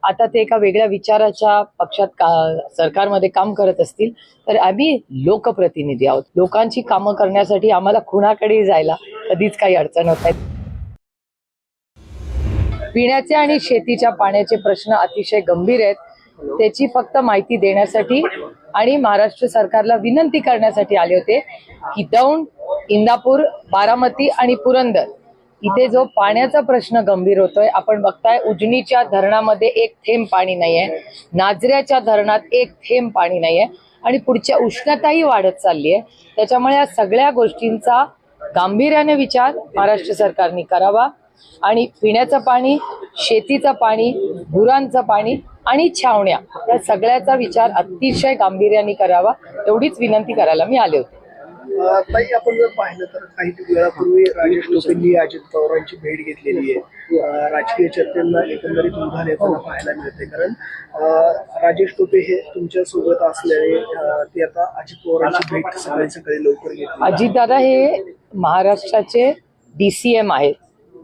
आता ते एका वेगळ्या विचाराच्या पक्षात सरकारमध्ये काम करत असतील तर आम्ही लोकप्रतिनिधी आहोत. लोकांची कामं करण्यासाठी आम्हाला कुणाकडे जायला कधीच काही अडचण होत नाही. पिण्याच्या आणि शेतीच्या पाण्याचे प्रश्न अतिशय गंभीर आहेत. त्याची फक्त माहिती देण्यासाठी आणि महाराष्ट्र सरकारला विनंती करण्यासाठी आले होते की दौंड, इंदापूर, बारामती आणि पुरंदर इथे जो पाण्याचा प्रश्न गंभीर होतोय. आपण बघताय उजनीच्या धरणामध्ये एक थेंब पाणी नाहीये, नाझऱ्याच्या धरणात एक थेंब पाणी नाहीये आणि पुढच्या उष्णताही वाढत चालली आहे. त्याच्यामुळे या सगळ्या गोष्टींचा गांभीर्याने विचार महाराष्ट्र सरकारने करावा आणि पिण्याचं पाणी, शेतीचं पाणी, गुरांचं पाणी आणि छावण्या या सगळ्याचा विचार अतिशय गांभीर्याने करावा एवढीच विनंती करायला मी आले होते. ताई, आपण जर पाहिलं तर काही वेळापूर्वी राजेश टोपेंनी अजित पवारांची भेट घेतलेली आहे. राजकीय चर्चेला एकंदरीत उधाण येताना पाहायला मिळते, कारण राजेश टोपे हे तुमच्या सोबत असल्याने ते आता अजित पवारांची भेट सकाळी लवकर घेतली. अजितदादा हे महाराष्ट्राचे DCM आहेत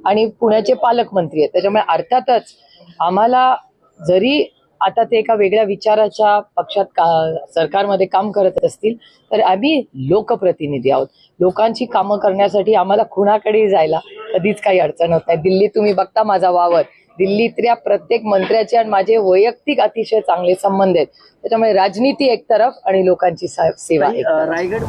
आणि पुण्याचे पालकमंत्री आहेत. त्याच्यामुळे अर्थातच आम्हाला जरी आता ते एका वेगळ्या विचाराच्या पक्षात सरकारमध्ये काम करत असतील तर आम्ही लोकप्रतिनिधी आहोत. लोकांची कामं करण्यासाठी आम्हाला कुणाकडे जायला कधीच काही अडचण होत नाही. दिल्लीत तुम्ही बघता माझा वावर, दिल्लीतल्या प्रत्येक मंत्र्याचे आणि माझे वैयक्तिक अतिशय चांगले संबंध आहेत. त्याच्यामुळे राजनीती एक तरफ आणि लोकांची सेवा एक तरफ. रायगड